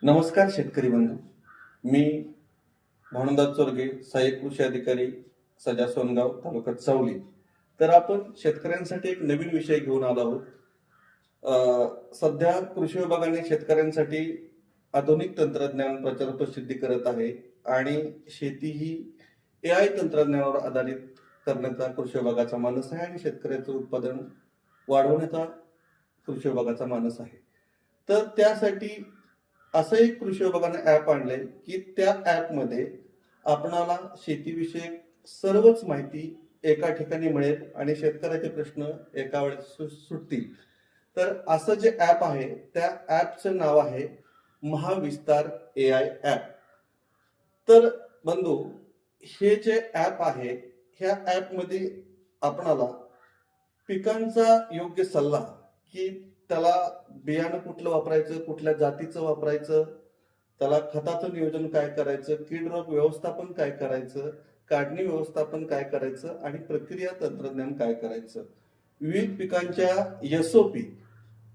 नमस्कार शेतकरी बंधू. मी भानुदास चोरगे, सहाय्यक कृषी अधिकारी, सजा सोनगाव, तालुका चावली. तर आपण शेतकऱ्यांसाठी एक नवीन विषय घेऊन आलो आहोत. सध्या कृषी विभागाने शेतकऱ्यांसाठी आधुनिक तंत्रज्ञान प्रचार प्रसिद्धी करत आहे आणि शेती ही AI तंत्रज्ञानावर आधारित करण्याचा कृषी विभागाचा मानस आहे आणि शेतकऱ्याचं उत्पादन वाढवण्याचा कृषी विभागाचा मानस आहे. तर त्यासाठी असं एक कृषी विभागाने ऍप आणलंय की त्या ऍपमध्ये आपणाला शेतीविषयक सर्वच माहिती एका ठिकाणी मिळेल आणि शेतकऱ्याचे प्रश्न एका वेळेस सुटतील. तर असं जे ऍप आहे त्या ऍपचं नाव आहे महाविस्तार AI ऍप. तर बंधू, हे जे ऍप आहे ह्या ऍप मध्ये आपणाला पिकांचा योग्य सल्ला, की त्याला बियाणं कुठलं वापरायचं, कुठल्या जातीचं वापरायचं, त्याला खताचं नियोजन काय करायचं, कीड रोग व्यवस्थापन काय करायचं, काढणी व्यवस्थापन काय करायचं आणि प्रक्रिया तंत्रज्ञान काय करायचं, विविध पिकांच्या SOP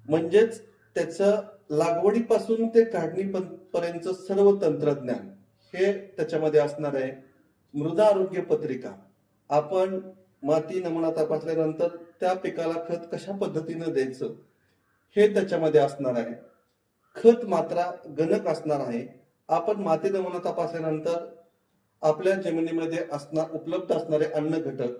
म्हणजेच त्याचं लागवडीपासून ते काढणीपर्यंत सर्व तंत्रज्ञान हे त्याच्यामध्ये असणार आहे. मृदा आरोग्य पत्रिका, आपण माती नमुना तपासल्यानंतर त्या पिकाला खत कशा पद्धतीनं द्यायचं हे त्याच्यामध्ये असणार आहे. खत मात्रा गणक असणार आहे. आपण माती नमुना तपासल्यानंतर आपल्या जमिनीमध्ये उपलब्ध असणारे अन्न घटक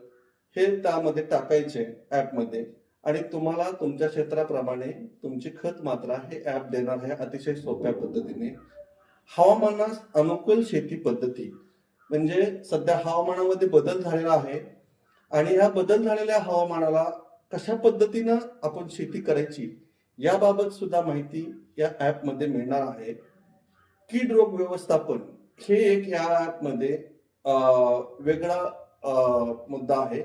हे त्यामध्ये टाकायचे ऍपमध्ये आणि तुम्हाला तुमच्या क्षेत्राप्रमाणे तुमची खत मात्रा हे ऍप देणार आहे अतिशय सोप्या पद्धतीने. हवामानास अनुकूल शेती पद्धती, म्हणजे सध्या हवामानामध्ये बदल झालेला आहे आणि या बदल झालेल्या हवामानाला कशा पद्धतीनं आपण शेती करायची याबाबत सुद्धा माहिती या ऍप मध्ये मिळणार आहे. कीड रोग व्यवस्थापन हे एक या ऍप मध्ये वेगळा मुद्दा आहे.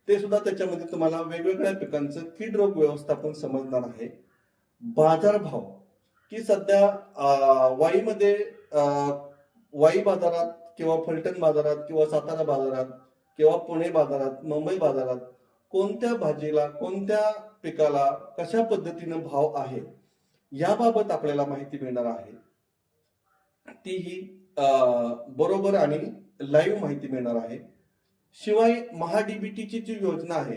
ते सुद्धा त्याच्यामध्ये तुम्हाला वेगवेगळ्या पिकांचं कीड रोग व्यवस्थापन समजणार आहे. बाजारभाव, की सध्या वाईमध्ये वाई बाजारात किंवा फलटण बाजारात किंवा सातारा बाजारात किंवा पुणे बाजारात, मुंबई बाजारात कोणत्या भाजीला, कोणत्या पिकाला कशा पद्धतीनं भाव आहे याबाबत आपल्याला माहिती मिळणार आहे. तीही बरोबर आणि लाईव्ह माहिती मिळणार आहे. शिवाय महाडीबीटीची जी योजना आहे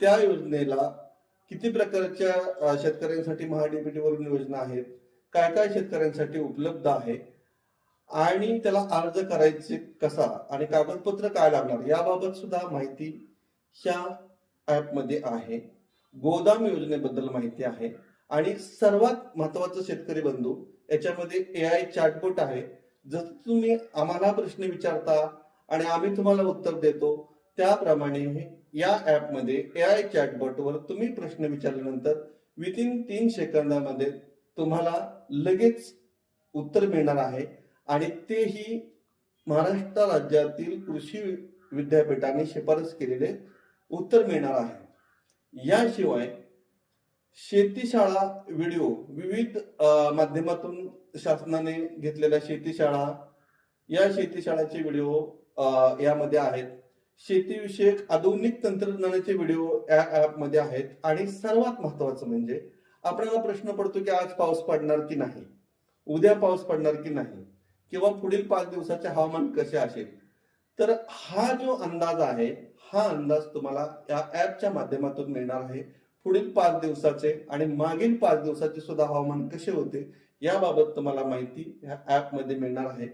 त्या योजनेला किती प्रकारच्या शेतकऱ्यांसाठी महाडीबीटी वरून योजना आहेत, काय काय शेतकऱ्यांसाठी उपलब्ध आहे आणि त्याला अर्ज करायचे कसा आणि कागदपत्र काय लागणार याबाबत सुद्धा माहिती ह्या ऍप मध्ये आहे. गोदाम योजनेबद्दल माहिती आहे आणि सर्वात महत्वाचं शेतकरी बंधू, याच्यामध्ये AI चॅटबॉट आहे. जसं तुम्ही आम्हाला प्रश्न विचारता आणि आम्ही तुम्हाला उत्तर देतो त्याप्रमाणे या ऍप मध्ये AI चॅटबॉट वर तुम्ही प्रश्न विचारल्यानंतर विथिन 3 सेकंदामध्ये तुम्हाला लगेच उत्तर मिळणार आहे आणि तेही महाराष्ट्र राज्यातील कृषी विद्यापीठाने शिफारस केलेले उत्तर मिळणार आहे. याशिवाय शेतीशाळा व्हिडिओ, विविध माध्यमातून शासनाने घेतलेल्या शेतीशाळा, या शेतीशाळाचे व्हिडिओ यामध्ये आहेत. शेतीविषयक आधुनिक तंत्रज्ञानाचे व्हिडिओ या ऍप मध्ये आहेत आणि सर्वात महत्वाचं म्हणजे आपल्याला प्रश्न पडतो की आज पाऊस पडणार की नाही, उद्या पाऊस पडणार की नाही किंवा पुढील 5 दिवसाचे हवामान कसे असेल. तर हा जो अंदाज आहे हा अंदाज तुम्हाला या ऍपच्या माध्यमातून मिळणार आहे. पुढील 5 दिवसाचे आणि मागील 5 दिवसाचे सुद्धा हवामान कसे होते याबाबत तुम्हाला माहिती या ऍप मध्ये मिळणार आहे.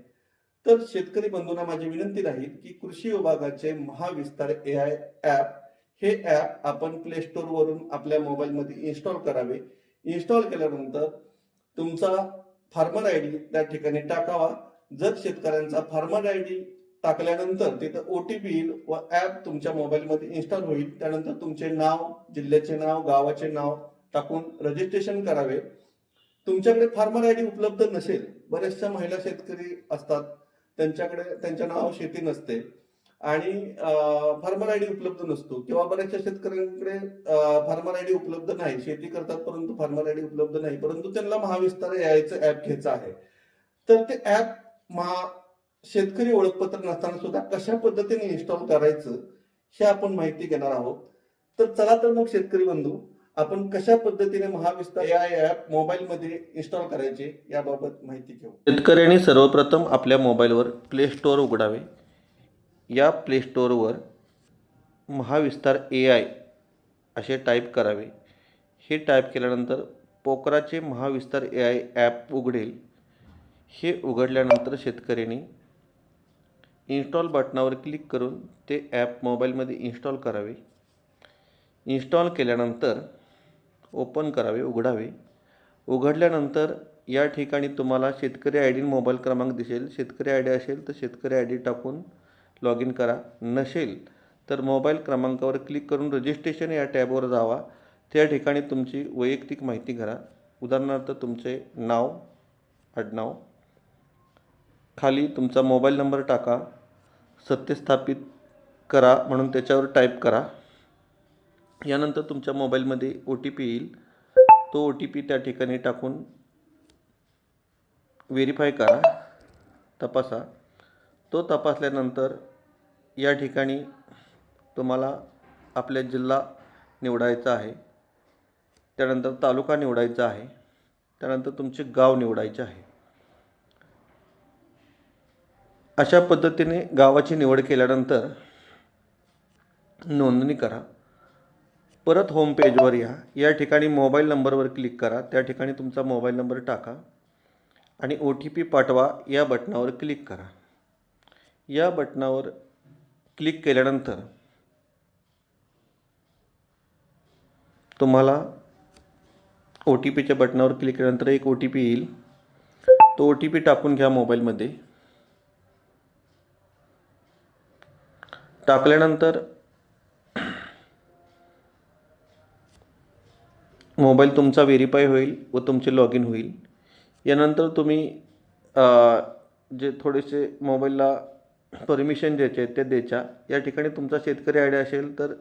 तर शेतकरी बंधूंना माझी विनंती राहील की कृषी विभागाचे महाविस्तार AI ऍप हे ऍप आपण प्ले स्टोर वरून आपल्या मोबाईल मध्ये इन्स्टॉल करावे. इन्स्टॉल केल्यानंतर तुमचा फार्मर आयडी त्या ठिकाणी टाकावा. जर शेतकऱ्यांचा फार्मर आयडी टाकल्यानंतर तिथं OTP येईल व ऍप तुमच्या मोबाईल मध्ये इन्स्टॉल होईल. त्यानंतर तुमचे नाव, जिल्ह्याचे नाव, गावाचे नाव टाकून रजिस्ट्रेशन करावे. तुमच्याकडे फार्मर आयडी उपलब्ध नसेल, बऱ्याचशा महिला शेतकरी असतात त्यांच्याकडे त्यांच्या नाव शेती नसते आणि फार्मर आयडी उपलब्ध नसतो किंवा बऱ्याचशा शेतकऱ्यांकडे फार्मर आयडी उपलब्ध नाही, शेती करतात परंतु फार्मर आयडी उपलब्ध नाही, परंतु त्यांना महाविस्तार AIचं ऍप घ्यायचं आहे. तर ते ऍप शेतकरी ओळखपत्र नसताना सुद्धा कशा पद्धतीने इन्स्टॉल करायचं हे आपण माहिती घेणार आहोत. तर चला तर मग शेतकरी बंधू, आपण कशा पद्धतीने महाविस्तार AI ॲप मोबाईलमध्ये इन्स्टॉल करायचे याबाबत माहिती घेऊ. शेतकऱ्यांनी सर्वप्रथम आपल्या मोबाईलवर प्ले स्टोअर उघडावे. या प्ले स्टोअरवर महाविस्तार AI असे टाईप करावे. हे टाईप केल्यानंतर पोकराचे महाविस्तार AI ॲप उघडेल. हे उघडल्यानंतर शेतकऱ्यांनी इन्स्टॉल बटनावर क्लिक करून ते ॲप मोबाईलमध्ये इन्स्टॉल करावे. इन्स्टॉल केल्यानंतर ओपन करावे, उघडावे. उघडल्यानंतर या ठिकाणी तुम्हाला शेतकरी आय डी मोबाईल क्रमांक दिसेल. शेतकरी आय डी असेल तर शेतकरी आय डी टाकून लॉग इन करा. नसेल तर मोबाईल क्रमांकावर क्लिक करून रजिस्ट्रेशन या टॅबवर जावा. त्या ठिकाणी तुमची वैयक्तिक माहिती भरा. उदाहरणार्थ तुमचे नाव, आडनाव, खाली तुमचा मोबाईल नंबर टाका. सत्यस्थापित करा म्हणून त्याच्यावर टाईप करा. यानंतर तुमच्या मोबाईलमध्ये OTP येईल. तो OTP त्या ठिकाणी टाकून व्हेरीफाय करा, तपासा. तो तपासल्यानंतर या ठिकाणी तुम्हाला आपल्या जिल्हा निवडायचा आहे, त्यानंतर तालुका निवडायचा आहे, त्यानंतर तुमचे गाव निवडायचे आहे. अशा पद्धतीने गावाची निवड केल्यानंतर नोंदणी करा. परत होम पेजवर या. या ठिकाणी मोबाईल नंबरवर क्लिक करा. त्या ठिकाणी तुमचा मोबाईल नंबर टाका आणि OTP पाठवा या बटनावर क्लिक करा. या बटनावर क्लिक केल्यानंतर तुम्हाला OTPच्या बटनावर क्लिक केल्यानंतर एक OTP येईल. तो OTP टाकून घ्या मोबाईलमध्ये. टाकल्यानंतर मोबाईल तुमचा व्हेरीफाय होईल व तुमचे लॉग इन होईल. यानंतर तुम्ही जे थोडेसे मोबाईलला परमिशन द्यायचे ते द्यायच्या. या ठिकाणी तुमचा शेतकरी आय डी असेल तर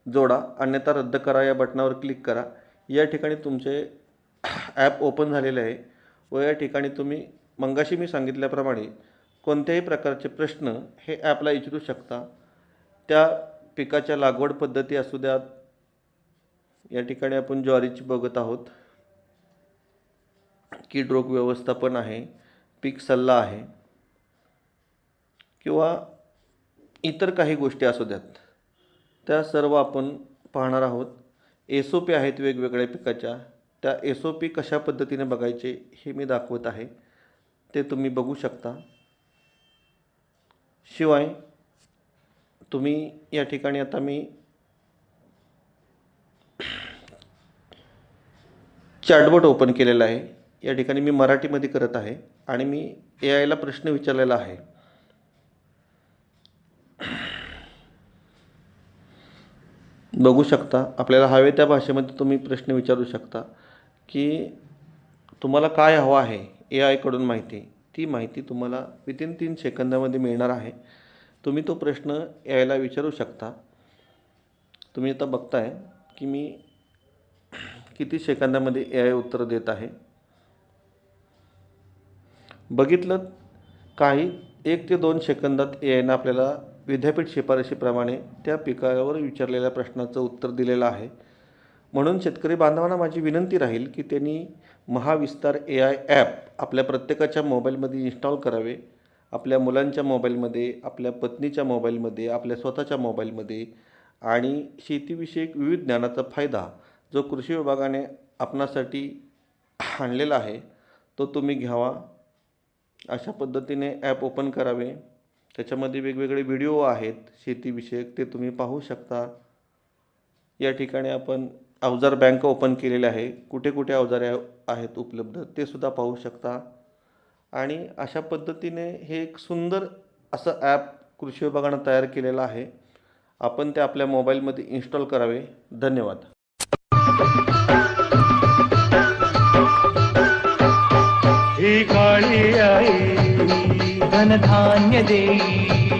जोडा, अन्यथा रद्द करा या बटनावर क्लिक करा. या ठिकाणी तुमचे ॲप ओपन झालेले आहे व या ठिकाणी तुम्ही मगाशी मी सांगितल्याप्रमाणे कोणत्याही प्रकारचे प्रश्न हे ॲपला विचारू शकता. त्या पिकाच्या लागवड पद्धती असू द्यात. या ठिकाणी आपण ज्वारीची बघत आहोत. कीड रोग व्यवस्थापन आहे, पीक सल्ला आहे किंवा इतर काही गोष्टी असू द्यात, त्या सर्व आपण पाहणार आहोत. SOP आहेत वेगवेगळ्या पिकाच्या. त्या SOP कशा पद्धतीने बघायचे हे मी दाखवत आहे, ते तुम्ही बघू शकता. शिवाय तुम्ही या ठिकाणी आता मी चॅटबॉट ओपन केलेला आहे. या ठिकाणी मी मराठीमध्ये करत आहे आणि मी AIला प्रश्न विचारलेला आहे. बघू शकता. आपल्याला हवे त्या भाषेमध्ये तुम्ही प्रश्न विचारू शकता की तुम्हाला काय हवं आहे AIकडून माहिती. ती माहिती तुम्हाला विदिन 3 सेकंदामध्ये मिळणार आहे. तुम्ही तो प्रश्न AIला विचारू शकता. तुम्ही आता बघताय की मी किती सेकंदामध्ये AI उत्तर देत आहे. बघितलं, काही 1 ते 2 सेकंदात AIनं आपल्याला विद्यापीठ शिफारशीप्रमाणे त्या पिकावर विचारलेल्या प्रश्नाचं उत्तर दिलेलं आहे. म्हणून शेतकरी बांधवांना माझी विनंती राहील की त्यांनी महाविस्तार AI ॲप आपल्या प्रत्येकाच्या मोबाईलमध्ये इन्स्टॉल करावे. आपल्या मुलांच्या मोबाईलमध्ये, आपल्या पत्नीच्या मोबाईलमध्ये, आपल्या स्वतःच्या मोबाईलमध्ये. आणि शेतीविषयक विविध ज्ञानाचा फायदा जो कृषी विभागाने आपणासाठी आणलेला आहे तो तुम्ही घ्यावा. अशा पद्धतीने ॲप ओपन करावे. त्याच्यामध्ये वेगवेगळे व्हिडिओ आहेत शेतीविषयक, ते तुम्ही पाहू शकता. या ठिकाणी आपण अवजार बँक ओपन केलेले आहे. कुठे कुठे अवजारे आहेत उपलब्ध ते सुद्धा पाहू शकता. आणि अशा पद्धतीने हे एक सुंदर असं ॲप कृषी विभागानं तयार केलेलं आहे. आपण ते आपल्या मोबाईलमध्ये इन्स्टॉल करावे. धन्यवाद. ही काळी आई धनधान्य देई,